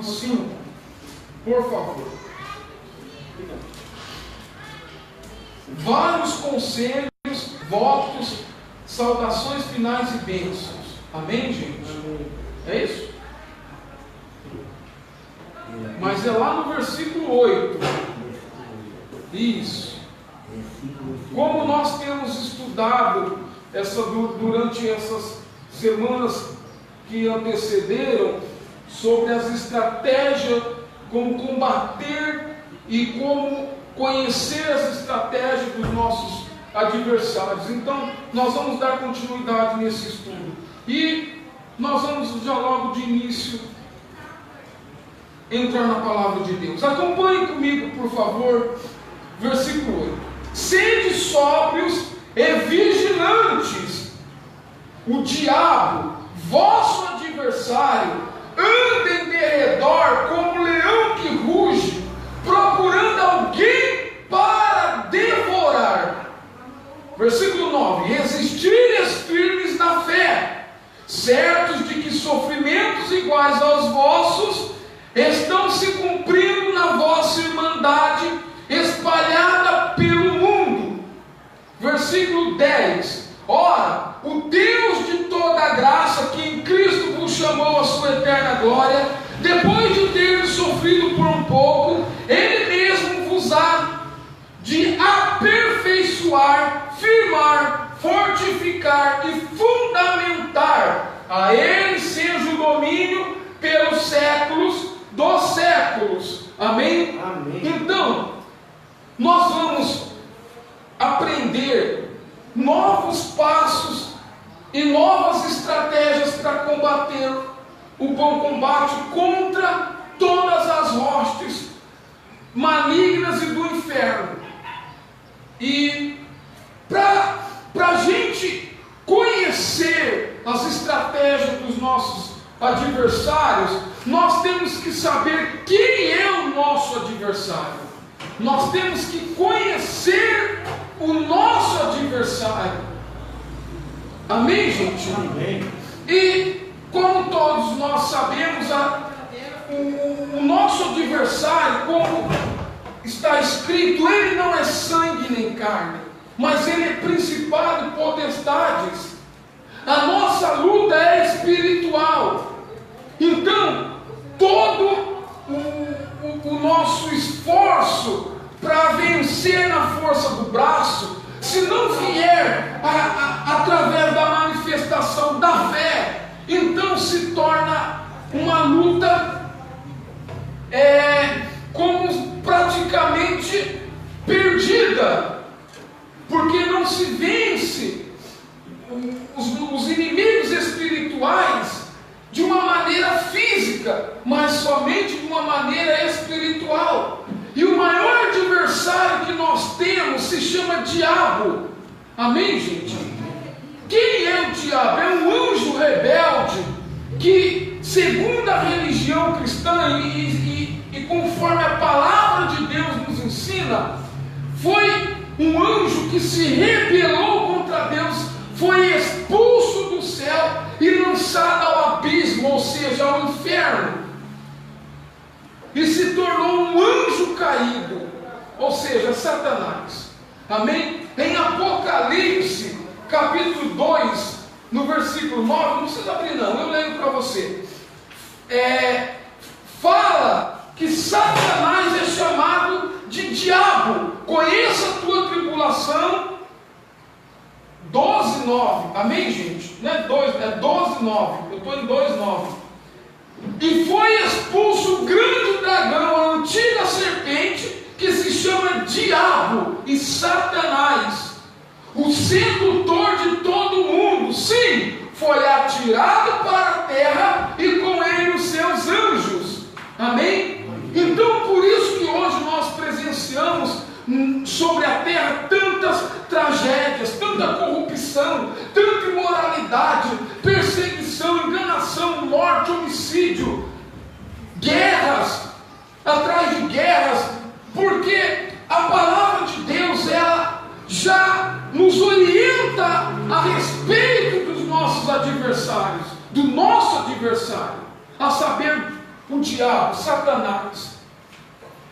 5, por favor. Vários conselhos, votos, saudações finais e bênçãos. Amém, gente? É isso? Mas é lá no versículo 8. Isso. Como nós temos estudado durante essas semanas que antecederam sobre as estratégias, como combater e como conhecer as estratégias dos nossos adversários. Então, nós vamos dar continuidade nesse estudo. E nós vamos já logo de início entrar na palavra de Deus. Acompanhe comigo, por favor, versículo 8. Sede sóbrios e vigilantes. O diabo, vosso adversário, anda em derredor como leão que ruge, procurando alguém para devorar. Versículo 9. Resistis firmes na fé, certos de que sofrimentos iguais aos vossos estão se cumprindo na vossa irmandade espalhada pelo mundo. Versículo 10. Ora, o Deus de toda a graça, que em Cristo vos chamou à sua eterna glória, depois de ter sofrido por um pouco, Ele mesmo vos há de aperfeiçoar, firmar, fortificar e fundamentar. A Ele seja o domínio pelos séculos dos séculos. Amém? Amém. Então, nós vamos aprender novos passos e novas estratégias para combater o bom combate contra todas as hostes malignas e do inferno. E para a gente conhecer as estratégias dos nossos adversários, nós temos que saber quem é o nosso adversário. Nós temos que conhecer o nosso adversário. Amém, gente? Amém. E como todos nós sabemos, o nosso adversário, como está escrito, ele não é sangue nem carne, mas ele é principado e potestades. A nossa luta é espiritual. Então, todo o nosso esforço para vencer na força do braço, se não vier através da manifestação da fé, então se torna uma luta como praticamente perdida, porque não se vence os inimigos espirituais de uma maneira física, mas somente de uma maneira espiritual. E o maior adversário que nós temos se chama diabo. Amém, gente? Quem é o diabo? É um anjo rebelde que, segundo a religião cristã e conforme a palavra de Deus nos ensina, foi um anjo que se rebelou contra Deus, foi expulso do céu e lançado ao abismo, ou seja, ao inferno, e se tornou um anjo caído, ou seja, Satanás. Amém? Em Apocalipse, capítulo 2, no versículo 9, não precisa abrir não, eu leio para você. Fala que Satanás é chamado de diabo. Conheça a tua tribulação. 12:9. Amém, gente? Não é 2, é 12:9. Eu estou em 2:9. E foi expulso o grande dragão, a antiga serpente, que se chama Diabo e Satanás, o sedutor de todo mundo. Sim, foi atirado para a terra e com ele os seus anjos. Amém? Então, por isso que hoje nós presenciamos sobre a terra tantas tragédias, tanta corrupção, tanta imoralidade, perseguição, enganação, morte, homicídio, guerras atrás de guerras, porque a palavra de Deus, ela já nos orienta a respeito dos nossos adversários, do nosso adversário, a saber, o diabo, Satanás.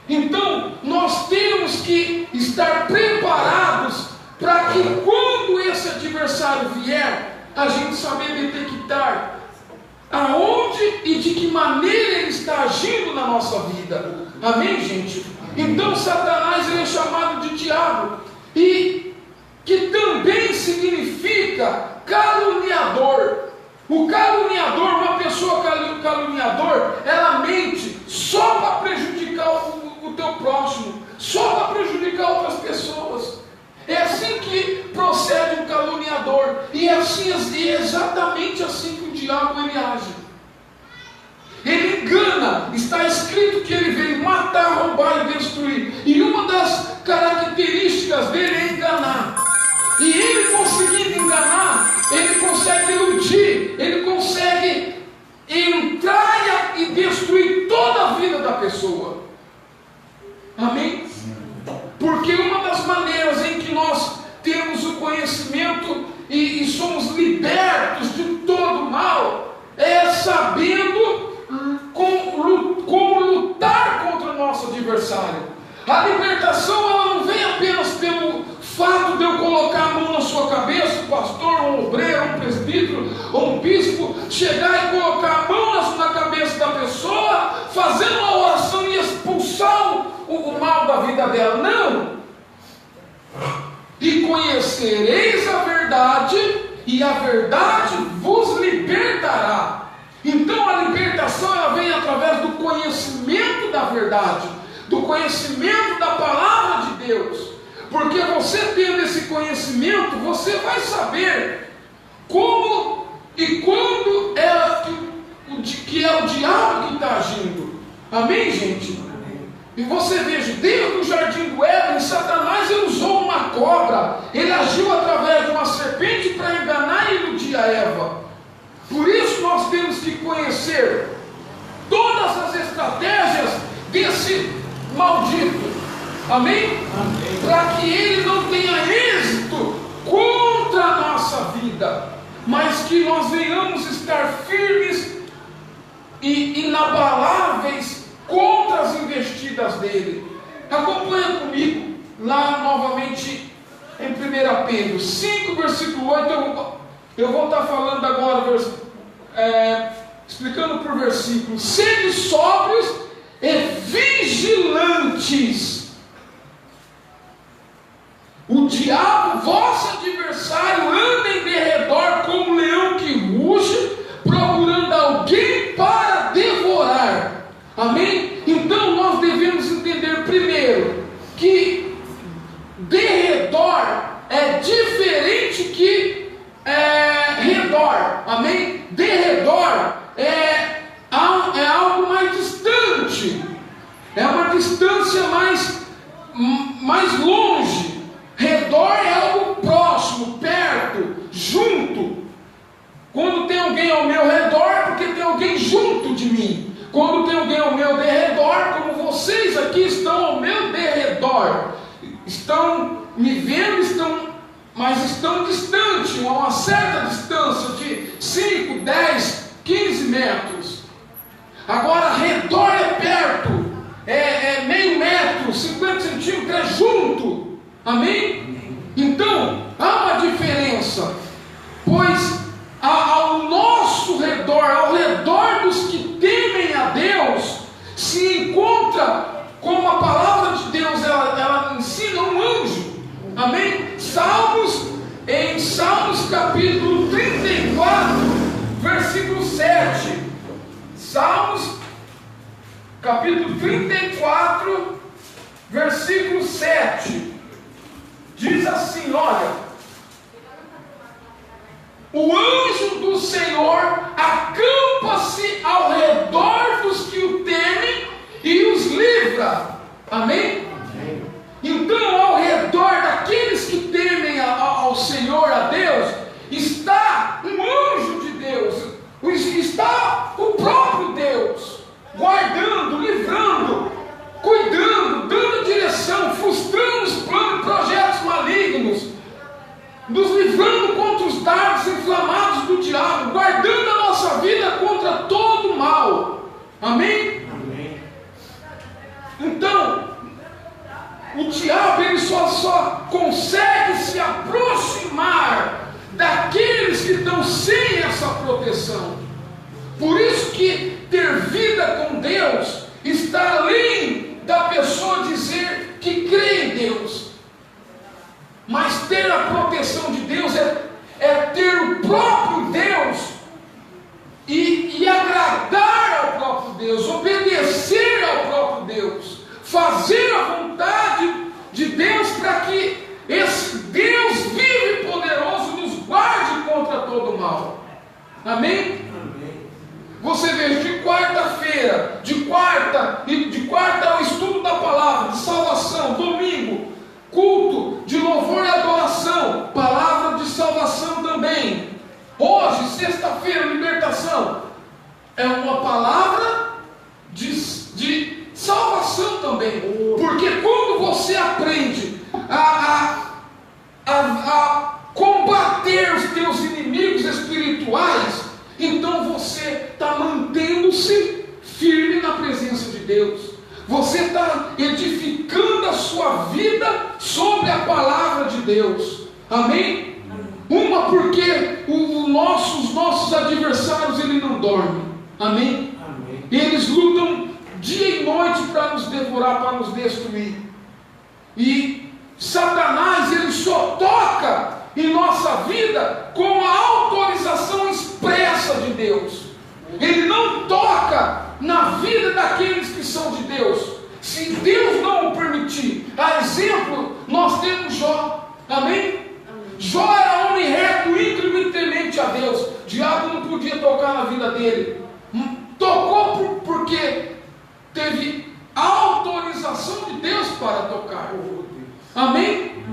Então, nós temos que estar preparados para que quando esse adversário vier, a gente saber detectar aonde e de que maneira ele está agindo na nossa vida. Amém, gente? Então, Satanás ele é chamado de diabo, e que também significa caluniador. O caluniador, uma pessoa caluniador, ela mente só para prejudicar o teu próximo, só para prejudicar outras pessoas. É assim que procede um caluniador, e é exatamente assim que o diabo ele age. Ele engana. Está escrito que ele veio matar, roubar e destruir, e uma das características dele é enganar. E ele conseguindo enganar, ele consegue iludir, ele consegue entrar e destruir toda a vida da pessoa. Amém? Porque uma das maneiras em que nós temos o conhecimento e somos libertos de todo mal é sabendo como lutar contra o nosso adversário. A libertação ela não vem apenas pelo fato de eu colocar a mão na sua cabeça, um pastor, um obreiro, um presbítero ou um bispo chegar e colocar a mão na cabeça da pessoa, fazendo uma oração e expulsar o mal da vida dela. Não! E conhecereis a verdade, e a verdade vos libertará. Então a libertação ela vem através do conhecimento da verdade, do conhecimento da palavra de Deus. Porque você tendo esse conhecimento, você vai saber como e quando que é o diabo que está agindo. Amém, gente? E você veja, desde o jardim do Éden, Satanás ele usou uma cobra, ele agiu através de uma serpente para enganar e iludir a Eva. Por isso nós temos que conhecer todas as estratégias desse maldito. Amém? Amém. Para que ele não tenha êxito contra a nossa vida, mas que nós venhamos estar firmes e inabaláveis contra as investidas dele. Acompanha comigo lá novamente em 1 Pedro 5, versículo 8. Eu vou estar falando agora, explicando por versículo. Sede sóbrios e vigilantes. O diabo, vosso adversário, anda em derredor como um leão que ruge, procurando alguém para devorar. Amém? Então nós devemos entender primeiro que derredor é diferente que redor. Amém? Derredor é algo mais distante, é uma distância mais longe. Redor é algo próximo, perto, junto. Quando tem alguém ao meu redor, é porque tem alguém junto de mim. Quando tem alguém ao meu derredor, como vocês aqui estão ao meu derredor, estão me vendo, mas estão distantes, a uma certa distância de 5, 10, 15 metros. Agora, redor é perto, é meio metro, 50 centímetros, é junto. Amém? Então, há uma diferença, pois ao nosso redor, ao redor dos que temem a Deus, se encontra, como a palavra de Deus ela ensina, um anjo. Amém? Em Salmos capítulo 34, versículo 7. Salmos capítulo 34, versículo 7. Diz assim, olha: o anjo do Senhor acampa-se ao redor dos que o temem e os livra. Amém? Amém. Então, ao redor daqueles que temem ao Senhor, a Deus, está um anjo de Deus, está o próprio Deus, guardando, livrando, cuidando, dando direção, frustrando os planos e projetos malignos, nos livrando contra os dardos inflamados do diabo, guardando a nossa vida contra todo o mal. Amém? Então, o diabo ele só consegue se aproximar daqueles que estão sem essa proteção. Por isso que ter vida com Deus está além da pessoa dizer que crê em Deus. Mas ter a proteção de Deus é ter o próprio Deus e agradar ao próprio Deus, obedecer ao próprio Deus, fazer a vontade de Deus, para que esse Deus vivo e poderoso nos guarde contra todo mal. Amém? Você vê, de quarta-feira, de quarta é o estudo da palavra, de salvação, domingo, culto de louvor e adoração, palavra de salvação também. Hoje, sexta-feira, libertação, é uma palavra de salvação também. Porque quando você aprende a combater os teus inimigos espirituais, então você está mantendo-se firme na presença de Deus. Você está edificando a sua vida sobre a palavra de Deus. Amém? Uma, porque os nossos adversários eles não dormem. Amém? Eles lutam dia e noite para nos devorar, para nos destruir. E Satanás ele só toca em nossa vida com a autorização expressa de Deus. Ele não toca na vida daqueles que são de Deus, se Deus não o permitir. A exemplo, nós temos Jó. Amém? Jó era homem reto, íntegro e temente a Deus. O diabo não podia tocar na vida dele. Tocou porque teve autorização de Deus para tocar. Amém?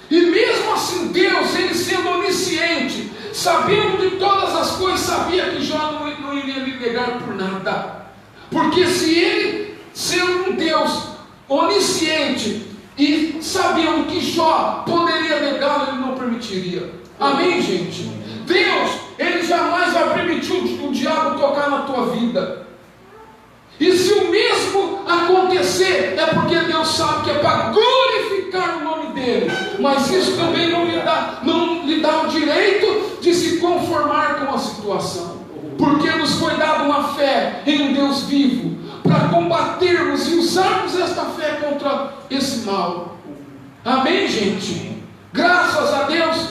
E mesmo assim Deus, ele sendo onisciente, sabendo de todas as coisas, sabia que Jó não iria lhe negar por nada. Porque se ele, sendo um Deus onisciente e sabendo que Jó poderia negá-lo, ele não permitiria. Amém, gente? Deus, ele jamais vai permitir o diabo tocar na tua vida. E se o mesmo acontecer, é porque Deus sabe que é para glorificar o nome dele. Mas isso também não lhe dá o direito de se conformar com a situação. Porque nos foi dada uma fé em um Deus vivo, para combatermos e usarmos esta fé contra esse mal. Amém, gente? Graças a Deus.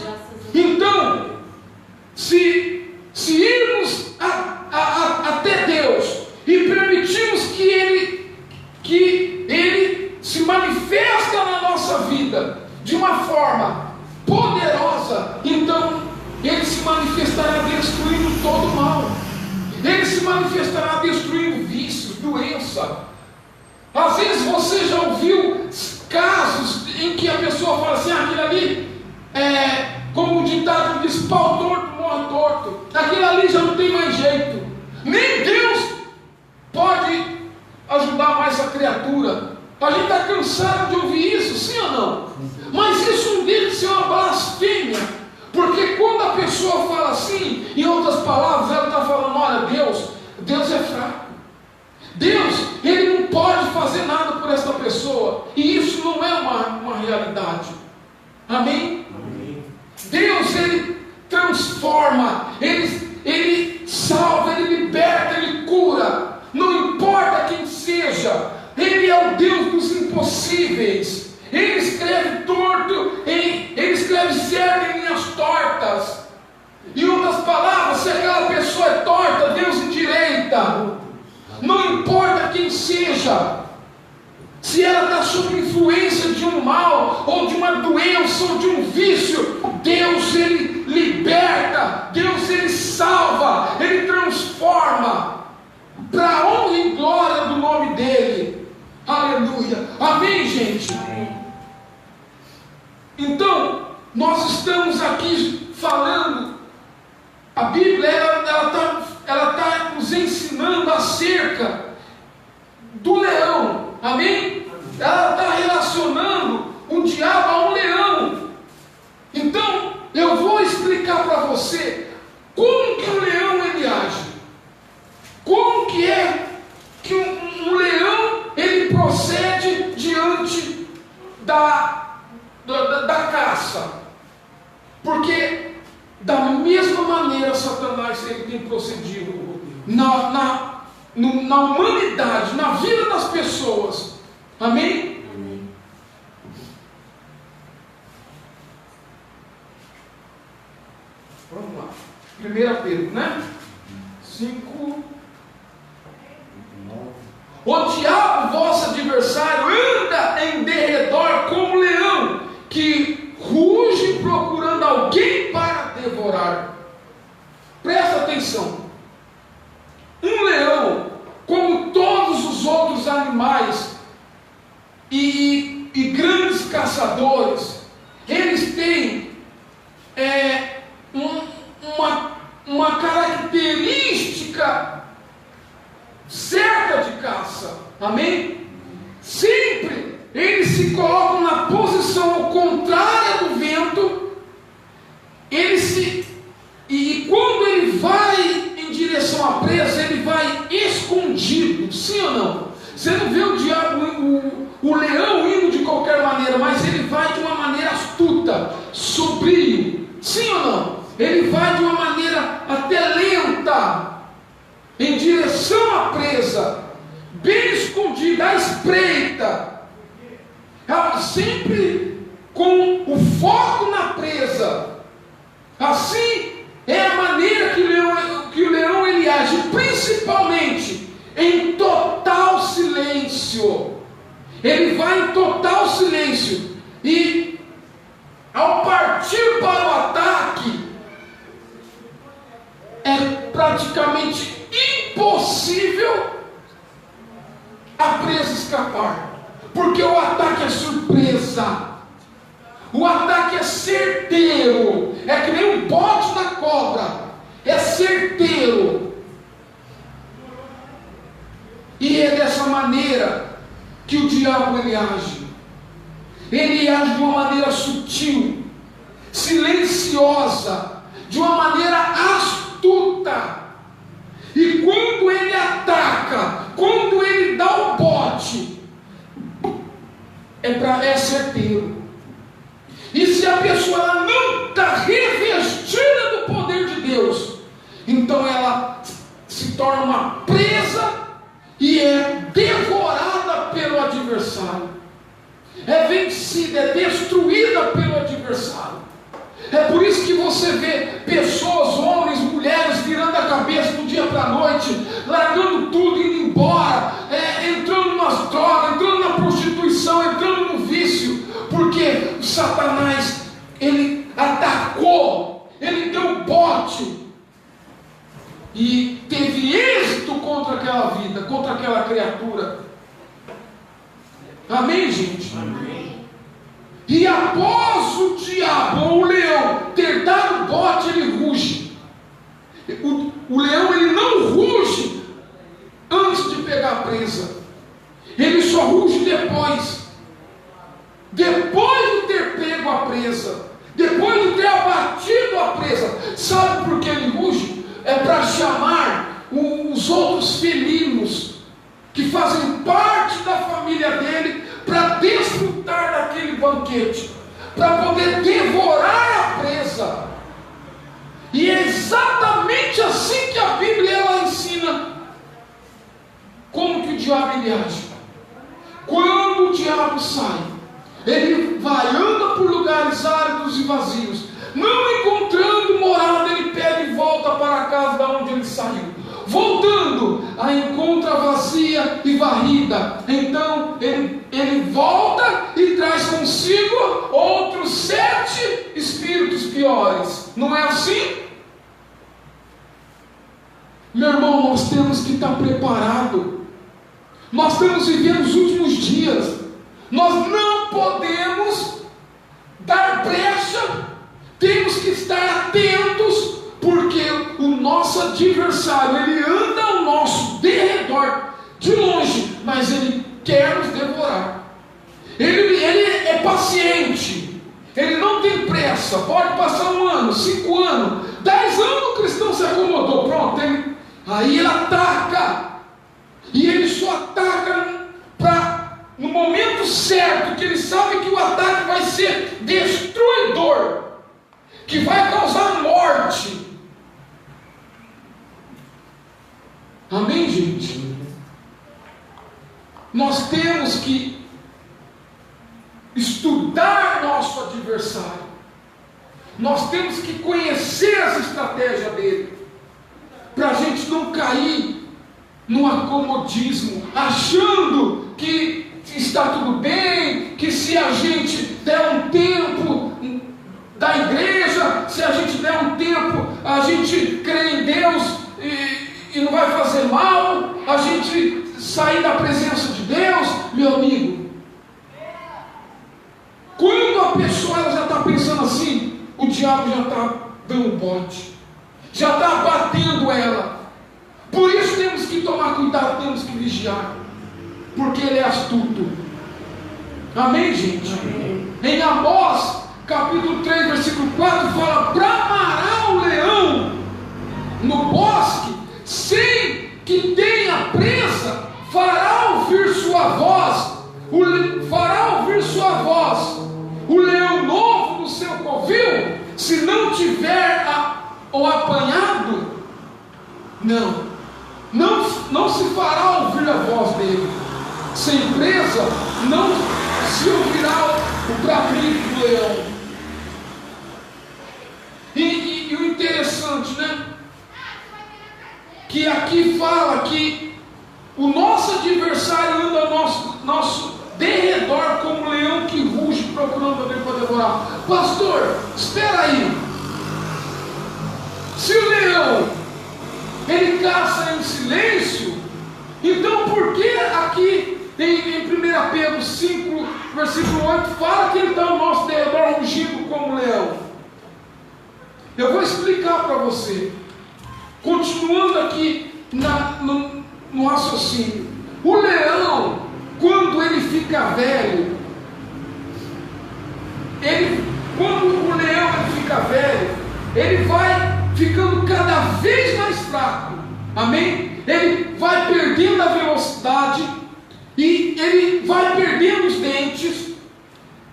Então, se irmos até Deus e permitirmos que Ele se manifesta na nossa vida de uma forma poderosa, então Ele se manifestará destruindo todo o mal. Ele se manifestará destruindo vícios, doença. Às vezes você já ouviu casos em que a pessoa fala assim: aquilo ali como o ditado diz, pau torto, morre torto. Aquilo ali já não tem mais jeito. Nem Deus pode ajudar mais a criatura. A gente está cansado de ouvir isso, sim ou não? Mas isso não deve ser uma blasfêmia. Porque quando a pessoa fala assim, em outras palavras, ela está falando: olha, Deus é fraco. Deus, Ele não pode fazer nada por esta pessoa. E isso não é uma realidade. Amém? Amém. Deus, Ele transforma, Ele salva, Ele liberta, Ele cura. Não importa quem seja, Ele é o Deus dos impossíveis. Ele escreve torto, Ele escreve certo em linhas tortas. Em outras palavras, se aquela pessoa é torta, Deus endireita. Não importa quem seja, se ela está sob influência de um mal, ou de uma doença, ou de um vício, Deus, Ele liberta, Deus, Ele salva, Ele transforma, para a honra e glória do nome dEle. Aleluia. Amém, gente? Então, nós estamos aqui falando, a Bíblia, ela está nos ensinando acerca do leão. Amém? Ela está relacionando o diabo a um leão. Então, eu vou explicar para você como que o leão ele age. Como que é que um leão ele procede da caça. Porque da mesma maneira Satanás ele tem procedido na humanidade, na vida das pessoas. Amém? Amém. Vamos lá. 1 Pedro, né? 5. O diabo, vosso adversário, anda em derredor como leão, que ruge procurando alguém para devorar. Presta atenção. Um leão, como todos os outros animais e grandes caçadores, eles têm uma característica certa de caça. Amém? Sempre eles se colocam na posição contrária do vento. E quando ele vai em direção à presa, ele vai escondido. Sim ou não? Você não vê o diabo, o leão indo de qualquer maneira, mas ele vai de uma maneira astuta, sobrio. Sim ou não? Ele vai de uma maneira até lenta, em direção à presa, bem escondida, à espreita, sempre com o foco na presa. Assim é a maneira que o leão ele age, principalmente em total silêncio. Ele vai em total silêncio, e ao partir para o ataque, é praticamente impossível a presa escapar, porque o ataque é surpresa, o ataque é certeiro, é que nem um bote da cobra, é certeiro. E é dessa maneira que o diabo ele age de uma maneira sutil, silenciosa, de uma maneira astuta. E quando ele ataca, quando ele dá o bote, é certeiro. E se a pessoa ela não está revestida do poder de Deus, então ela se torna uma presa e é devorada pelo adversário, é vencida, é destruída pelo adversário. É por isso que você vê pessoas, homens, mulheres, virando a cabeça do dia para a noite, largando tudo, indo embora, entrando nas drogas, entrando na prostituição, entrando no vício, porque o Satanás, ele atacou, ele deu bote, e teve êxito contra aquela vida, contra aquela criatura. Amém, gente? Amém. E após o diabo, ou o leão, ter dado o bote, ele ruge. O leão ele não ruge antes de pegar a presa, ele só ruge depois de ter pego a presa, depois de ter abatido a presa. Sabe por que ele ruge? É para chamar os outros felinos que fazem parte da família dele, para desfrutar daquele banquete, para poder devorar a presa. E é exatamente assim que a Bíblia ela ensina como que o diabo ele age. Quando o diabo sai, ele vai, anda por lugares áridos e vazios, não encontrando morada, ele pega e volta para a casa da onde ele saiu. Voltando, a encontra vazia e varrida. Então ele volta e traz consigo outros 7 espíritos piores. Não é assim? Meu irmão, nós temos que estar preparado. Nós estamos vivendo os últimos dias. Nós não podemos dar brecha. Temos que estar atentos, porque o nosso adversário, ele anda ao nosso derredor, de longe, mas ele quer nos devorar. Ele é paciente, ele não tem pressa. Pode passar 1 ano, 5 anos, 10 anos, o cristão se acomodou, pronto, aí ele ataca, e ele só ataca para no momento certo, que ele sabe que o ataque vai ser destruidor, que vai causar morte. Amém, gente? Nós temos que estudar nosso adversário. Nós temos que conhecer as estratégias dele, para a gente não cair no acomodismo, achando que está tudo bem, que se a gente der um tempo da igreja, se a gente der um tempo, a gente crê em Deus e não vai fazer mal, a gente sair da presença de Deus. Meu amigo, quando a pessoa ela já está pensando assim, o diabo já está dando bote, já está batendo ela. Por isso temos que tomar cuidado, temos que vigiar, porque ele é astuto. Amém, gente? Amém. Em Amós, capítulo 3, versículo 4, fala: bramará o leão no bosque, sem que tenha presa, fará ouvir sua voz, o leão novo no seu covil, se não tiver o apanhado, não se fará ouvir a voz dele. Sem presa, não se ouvirá o bramido do leão. E o interessante, né? Que aqui fala que o nosso adversário anda ao nosso derredor como um leão que ruge procurando alguém para devorar. Pastor, espera aí. Se o leão ele caça em silêncio, então por que aqui em 1 Pedro 5, versículo 8, fala que ele está ao nosso derredor rugindo como um leão? Eu vou explicar para você, continuando aqui no raciocínio. O leão, quando ele fica velho, ele vai ficando cada vez mais fraco. Amém? Ele vai perdendo a velocidade e ele vai perdendo os dentes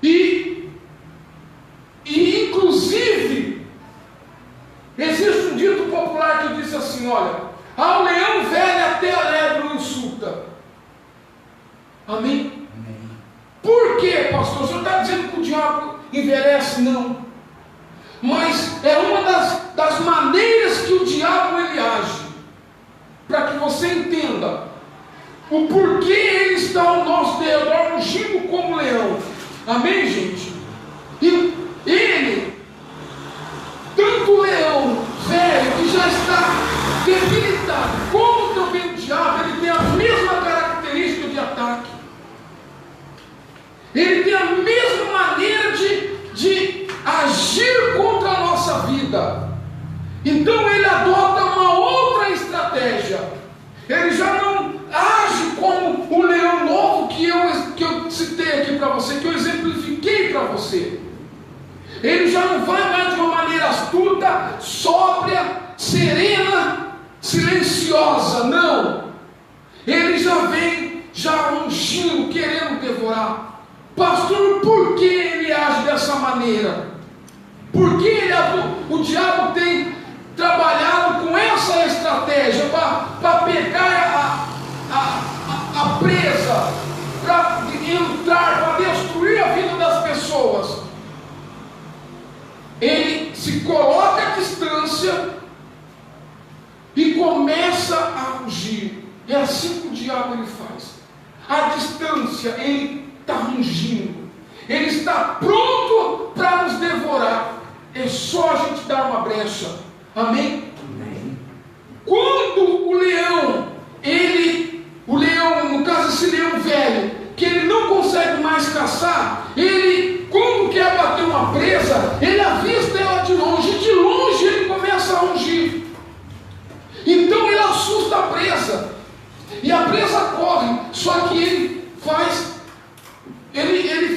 e inclusive existe um dito popular que diz assim: olha, ao leão velho até a lebre o insulta. Amém? Amém. Por quê, pastor? O senhor está dizendo que o diabo envelhece? Não. Mas é uma das maneiras que o diabo ele age, para que você entenda o porquê ele está ao nosso derredor rugindo como leão. Amém, gente? E ele, tanto o leão velho que já está debilitado, como também o diabo, ele tem a mesma característica de ataque. Ele tem a mesma maneira de agir contra a nossa vida. Então ele adota uma outra estratégia. Ele já não age como o leão novo que eu citei aqui para você, que eu exemplifiquei para você. Ele já não vai mais de uma maneira astuta, sóbria, serena, silenciosa. Não. Ele já vem rugindo, querendo devorar. Pastor, por que ele age dessa maneira? Por que o diabo tem trabalhado com essa estratégia para pegar a presa, para entrar, para destruir a vida das pessoas? Ele se coloca à distância e começa a rugir. É assim que o diabo ele faz. À distância, ele está rugindo. Ele está pronto para nos devorar. É só a gente dar uma brecha. Amém? Amém. Quando o leão, no caso esse leão velho, que ele não consegue mais caçar, ele, quando quer bater uma presa, ele avista ela de longe ele começa a rugir. Então ele assusta a presa, e a presa corre, só que ele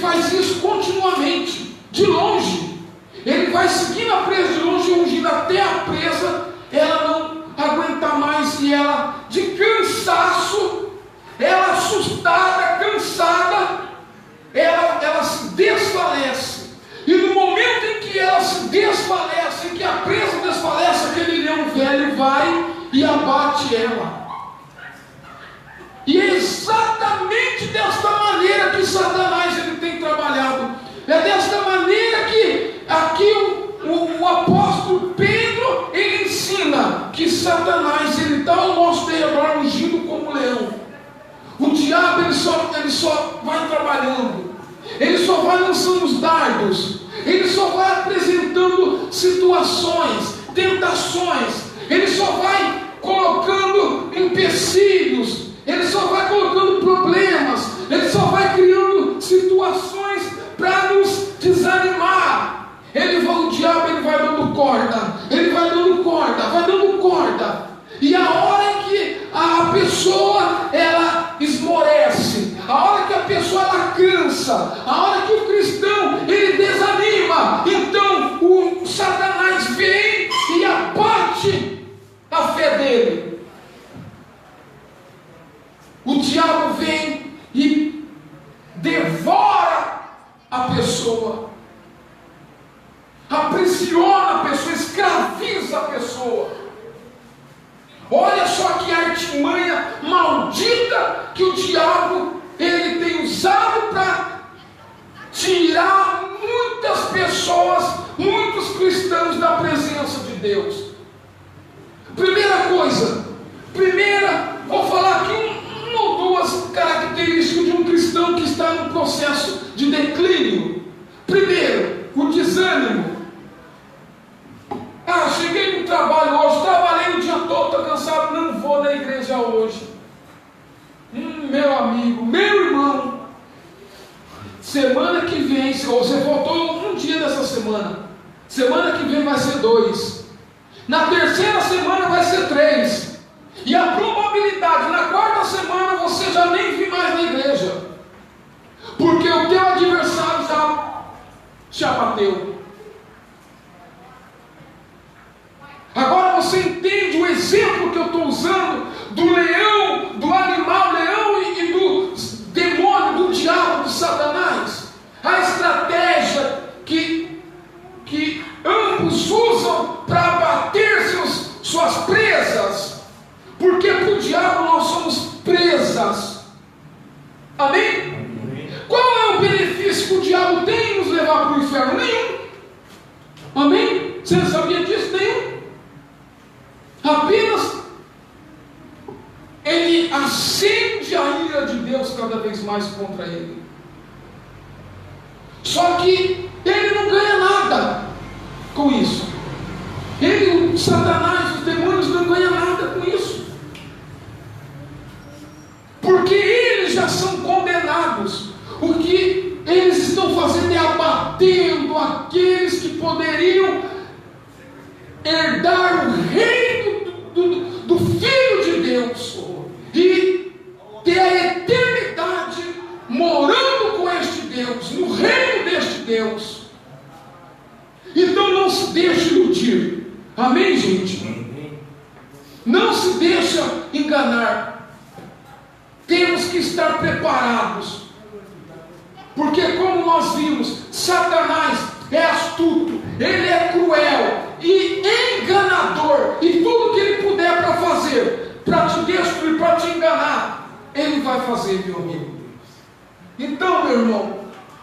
faz isso continuamente, de longe. Ele vai seguindo a presa de longe, rugindo até a presa ela não aguentar mais, e ela, de cansaço, ela assustada, cansada, desfalece, que a presa desfalece, aquele leão velho vai e abate ela. E é exatamente desta maneira que Satanás ele tem trabalhado. É desta maneira que aqui o apóstolo Pedro ele ensina que Satanás ele está ao nosso derredor ungindo como leão. O diabo ele só vai trabalhando, ele só vai lançando os dardos, ele só vai apresentando situações, tentações, ele só vai colocando empecilhos, ele só vai colocando problemas, ele só vai criando situações para nos desanimar. O diabo ele vai dando corda, ele vai dando corda, vai dando corda. E a hora que a pessoa ela esmorece, a hora que a pessoa ela cansa, a hora que o cristão ele desanima, então o Satanás vem e abate a fé dele. O diabo vem e devora a pessoa, aprisiona a pessoa, escraviza a pessoa. Olha só que artimanha maldita que o diabo ele tem usado para tirar muitas pessoas, muitos cristãos da presença de Deus. Vou falar aqui uma ou duas características de um cristão que está no processo de declínio. Primeiro, o desânimo. Cheguei no trabalho hoje, trabalhei o dia todo, estou cansado, não vou na igreja hoje. Meu amigo, meu irmão, semana que vem, você voltou um dia dessa semana que vem vai ser 2, na terceira semana vai ser 3, e a probabilidade, na quarta semana você já nem vir mais na igreja, porque o teu adversário já bateu. Agora você entende o exemplo que eu estou usando do leão, do animal leão e do demônio, do diabo, do Satanás. A estratégia que ambos usam para abater suas presas. Porque para o diabo nós somos presas. Amém? Qual é o benefício que o diabo tem em nos levar para o inferno? Nenhum. Amém? Você sabia disso? Nenhum. Apenas ele acende a ira de Deus cada vez mais contra ele. Só que ele não ganha nada com isso. O Satanás, os demônios não ganham nada com isso. Porque eles já são condenados. O que eles estão fazendo é abatendo aqueles que poderiam herdar o reino do Filho de Deus e ter a eternidade morando com este Deus, no reino deste Deus. Então não se deixe iludir. Amém, gente? Não se deixa enganar. Temos que estar preparados, porque como nós vimos, Satanás é astuto, ele é cruel e enganador, e tudo que ele puder para fazer, para te destruir, para te enganar, ele vai fazer, meu amigo. Então, meu irmão,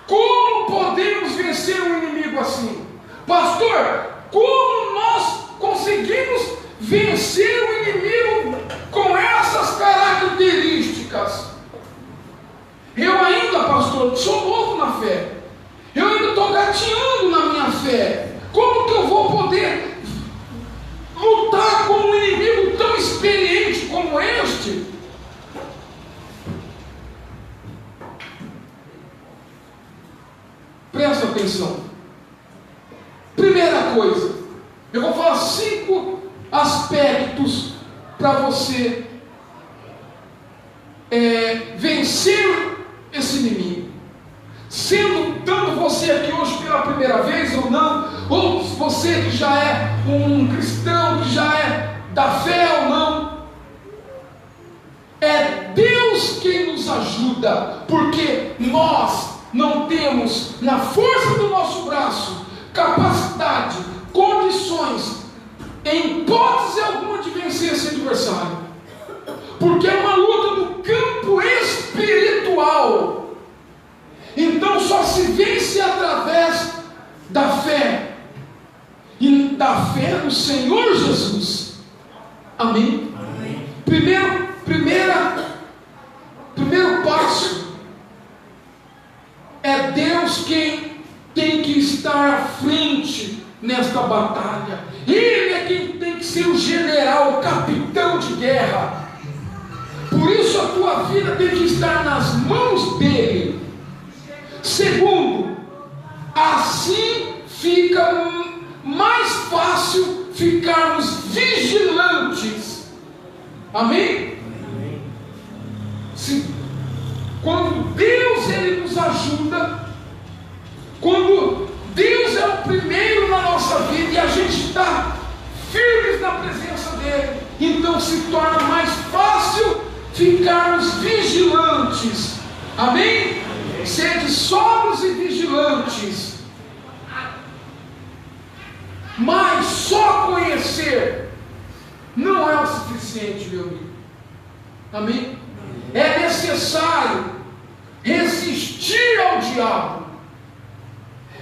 como podemos vencer um inimigo assim? Pastor, como nós conseguimos vencer o inimigo com essas características? Eu ainda, pastor, sou novo na fé. Eu ainda estou gateando na minha fé. Como que eu vou poder lutar com um inimigo tão experiente como este? Presta atenção. Primeira coisa, eu vou falar 5 aspectos para você vencer esse inimigo. Estando você aqui hoje pela primeira vez ou não, ou você que já é um cristão, que já é da fé ou não, é Deus quem nos ajuda, porque nós não temos na força do nosso braço capacidade condições, em hipótese alguma, de vencer esse adversário, porque é uma luta no campo espiritual. Então só se vence através da fé, e da fé no Senhor Jesus. Amém? Amém. Primeiro passo é Deus quem tem que estar à frente nesta batalha. Ele é quem tem que ser o general, o capitão de guerra. Por isso a tua vida tem que estar nas mãos dele. Segundo, assim fica mais fácil ficarmos vigilantes. Amém? Quando Deus ele nos ajuda, quando Deus é o primeiro na nossa vida e a gente está firmes na presença dele, então se torna mais fácil ficarmos vigilantes. Amém? Sede sóbrios e vigilantes. Mas só conhecer não é o suficiente, meu amigo. Amém? É necessário resistir ao diabo.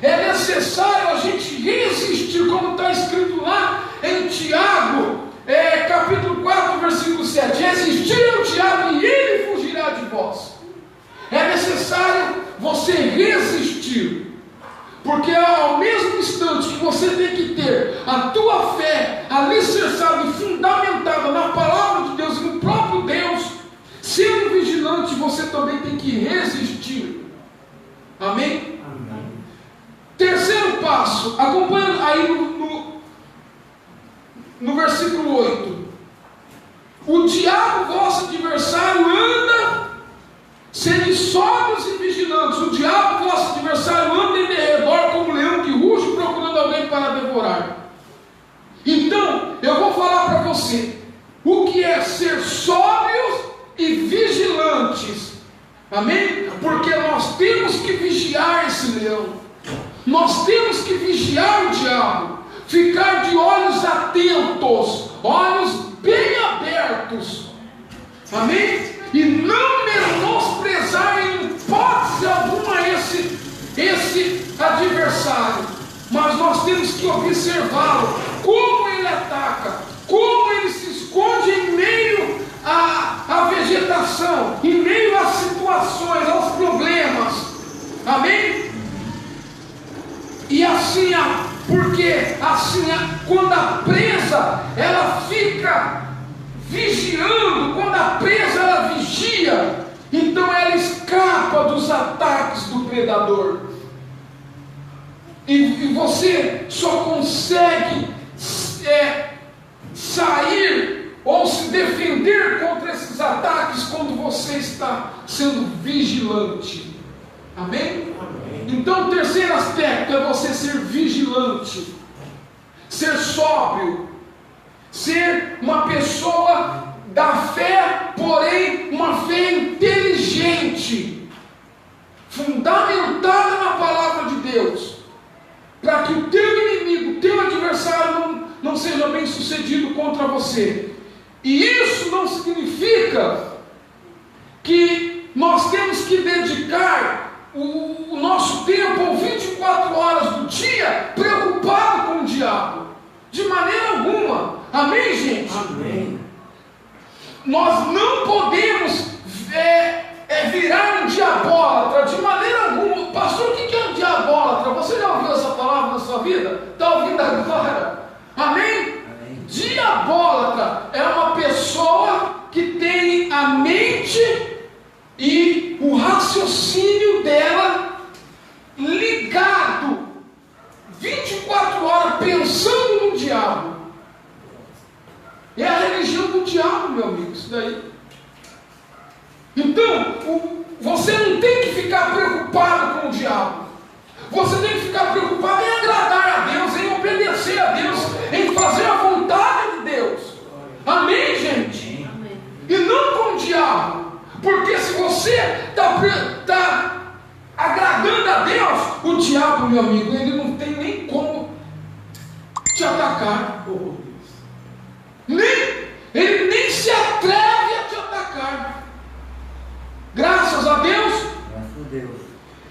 É necessário a gente resistir, como está escrito lá em Tiago, capítulo 4, versículo 7. Resistir ao diabo e ele fugirá de vós. É necessário você resistir, porque ao mesmo instante que você tem que ter a tua fé alicerçada e fundamentada na palavra de Deus e no próprio Deus, sendo vigilante, você também tem que resistir. Amém? Amém. Terceiro passo, acompanha aí no versículo 8. O diabo, vosso adversário, anda, sede sóbrios e vigilantes. O diabo, vosso adversário, anda em derredor como um leão que ruge, procurando alguém para devorar. Então, eu vou falar para você o que é ser sóbrios e vigilantes. Amém? Porque nós temos que vigiar esse leão. Nós temos que vigiar o diabo, ficar de olhos atentos, olhos bem abertos. Amém? E não menosprezar em hipótese alguma esse adversário. Mas nós temos que observá-lo, como ele ataca, como ele se esconde em meio à vegetação, em meio às situações, aos problemas. Amém? E assim, porque assim, quando a presa ela fica vigiando, quando a presa ela vigia, então ela escapa dos ataques do predador. E você só consegue sair ou se defender contra esses ataques quando você está sendo vigilante. Amém? Amém. Então o terceiro aspecto é você ser vigilante, ser sóbrio, ser uma pessoa da fé, porém uma fé inteligente, fundamentada na palavra de Deus, para que o teu inimigo, o teu adversário não seja bem sucedido contra você. E isso não significa que nós temos que dedicar o nosso tempo, ou 24 horas do dia, preocupado com o diabo. De maneira alguma. Amém, gente? Amém. Nós não podemos virar um diabólatra, de maneira alguma. Pastor, o que é um diabólatra? Você já ouviu essa palavra na sua vida? Está ouvindo agora? Amém? Amém. Diabólatra é uma pessoa que tem a mente e o raciocínio dela ligado 24 horas pensando no diabo. É a religião do diabo, meu amigo, isso daí. Então, você não tem que ficar preocupado com o diabo. Você tem que ficar preocupado em agradar a Deus, em obedecer a Deus, em fazer a vontade de Deus. Amém, gente? Amém. E não com o diabo. Porque se você está agradando a Deus, o diabo, meu amigo, ele não tem nem como te atacar. Ele nem se atreve a te atacar. Graças a Deus. Graças a Deus.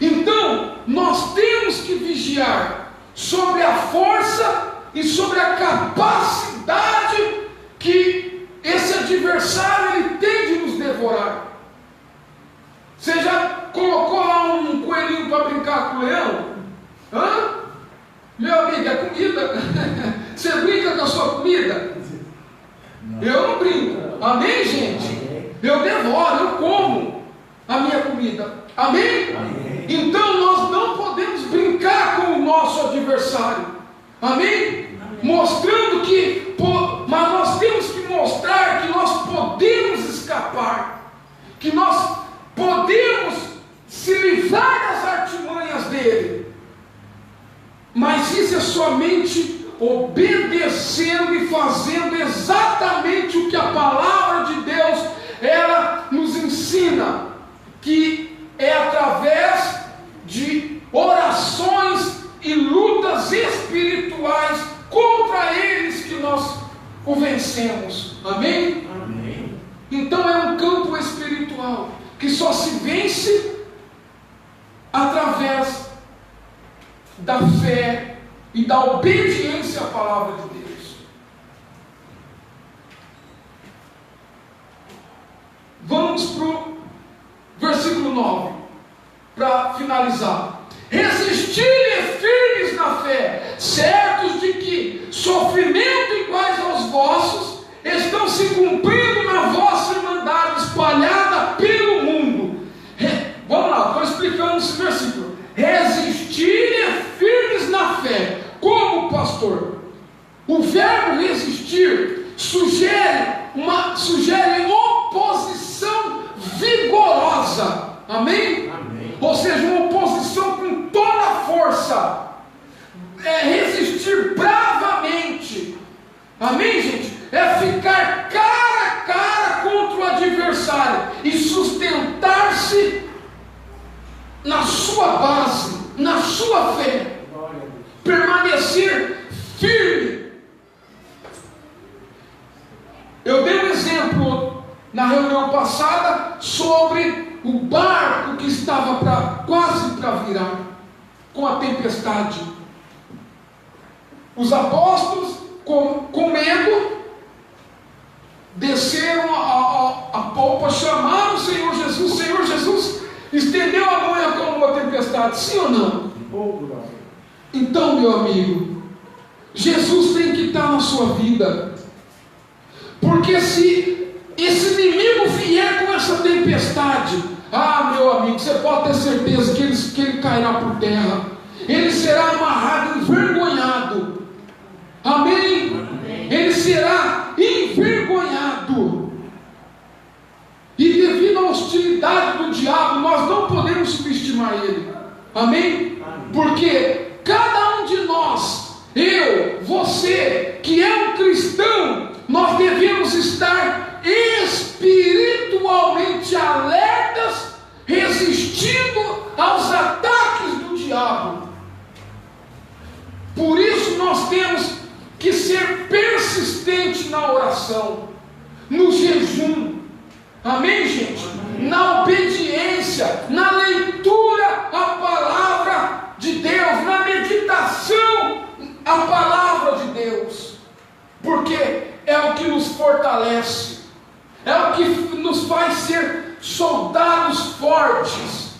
Então, nós temos que vigiar sobre a força e sobre a capacidade que esse adversário ele tem de nos devorar. Você já colocou lá um coelhinho para brincar com o leão? Hã? Meu amigo, é comida. Você brinca com a sua comida? Não. Eu não brinco. Amém, gente? Eu devoro, eu como a minha comida. Amém? Amém? Então nós não podemos brincar com o nosso adversário. Amém? Amém. Mostrando que, mas nós temos que mostrar que nós podemos escapar, que nós podemos se livrar das artimanhas dele. Mas isso é somente obedecendo e fazendo exatamente o que a palavra de Deus ela nos ensina, que é através de orações e lutas espirituais contra eles que nós o vencemos. Amém? Amém. Então é um campo espiritual que só se vence através da fé e da obediência à palavra de Deus. Vamos para o versículo 9, para finalizar. Resistirem firmes na fé, certos de que sofrimento iguais aos vossos estão se cumprindo na vossa irmandade espalhada pelo mundo. Vamos lá, estou explicando esse versículo. Resistirem firmes na fé. Como, pastor? O verbo resistir sugere oposição vigorosa. Amém? Amém. Ou seja, uma oposição com toda a força. É resistir bravamente. Amém, gente? É ficar cara a cara contra o adversário e sustentar-se na sua base, na sua fé. Permanecer firme. Eu dei um exemplo na reunião passada sobre o barco que estava quase para virar com a tempestade. Os apóstolos, com medo, desceram a polpa, chamaram o Senhor Jesus. O Senhor Jesus estendeu a mão e acalmou a tempestade. Sim ou não? Então, meu amigo, Jesus tem que estar na sua vida. Porque se esse inimigo vier com essa tempestade, meu amigo, você pode ter certeza que ele cairá por terra. Ele será amarrado, envergonhado. Amém? Amém. Ele será envergonhado. E devido à hostilidade do diabo, nós não podemos subestimar ele. Amém? Amém. Porque cada um de nós, eu, você, que é um cristão, nós devemos estar espiritualmente alertas, resistindo aos ataques do diabo. Por isso nós temos que ser persistente na oração, no jejum. Amém, gente? Amém. Na obediência, na leitura à palavra de Deus, na meditação à palavra de Deus. Porque é o que nos fortalece, é o que nos faz ser soldados fortes,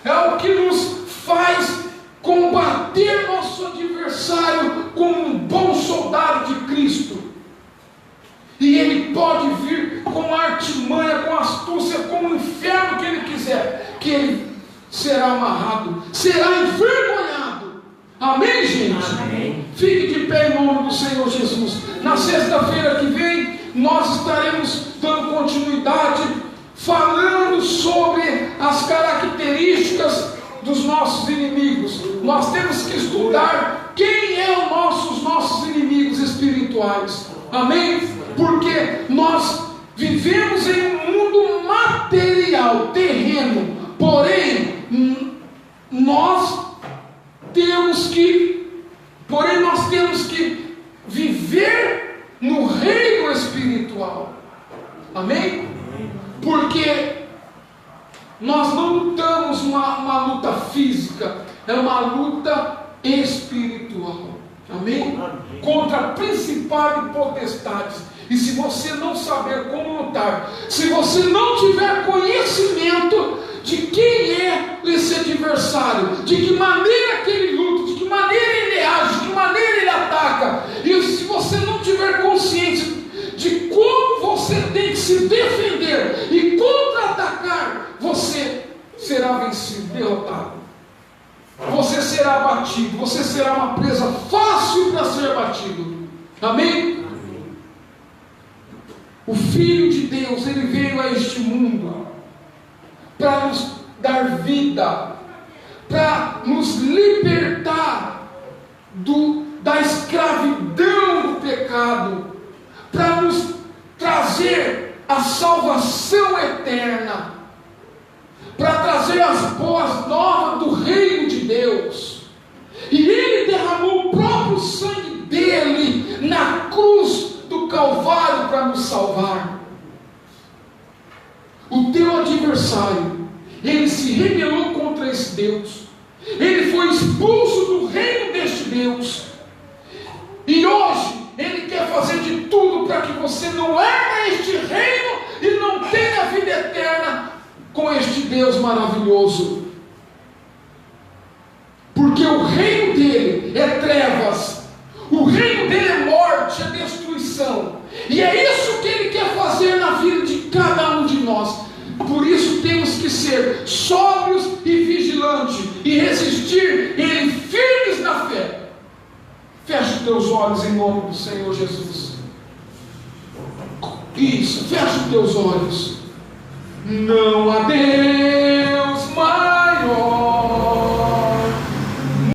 é o que nos faz combater nosso adversário como um bom soldado de Cristo. E ele pode vir com artimanha, com astúcia, com o inferno que ele quiser, que ele será amarrado, será envergonhado. Amém, gente? Amém. Fique de pé em nome do Senhor Jesus. Na sexta-feira que vem, nós estaremos dando continuidade, falando sobre as características dos nossos inimigos. Nós temos que estudar quem é os nossos inimigos espirituais. Amém? Porque nós vivemos em um mundo material, terreno. Porém, nós temos que Porém, nós temos que viver no reino espiritual. Amém? Porque nós não lutamos uma luta física, é uma luta espiritual. Amém? Contra principados e potestades. E se você não saber como lutar, se você não tiver conhecimento de quem é esse adversário, de que maneira que ele luta, de que maneira ele age, de que maneira ele ataca, e se você não tiver consciência de como você tem que se defender e contra-atacar, você será vencido, derrotado. Você será abatido, você será uma presa fácil para ser abatido. Amém? O Filho de Deus, ele veio a este mundo para nos dar vida, para nos libertar da escravidão do pecado, para nos trazer a salvação eterna, para trazer as boas novas do reino de Deus. E ele derramou o próprio sangue dele na cruz do Calvário para nos salvar. O teu adversário, ele se rebelou contra esse Deus, ele foi expulso do reino deste Deus, e hoje ele quer fazer de tudo para que você não herda este reino e não tenha vida eterna com este Deus maravilhoso. Porque o reino dele é trevas, o reino dele é morte, é destruição, e é isso que ele quer fazer na vida de cada um de nós. Por isso temos que ser sóbrios e vigilantes, e resistir ele firmes na fé. Feche os teus olhos em nome do Senhor Jesus. Isso, feche os teus olhos. Não há Deus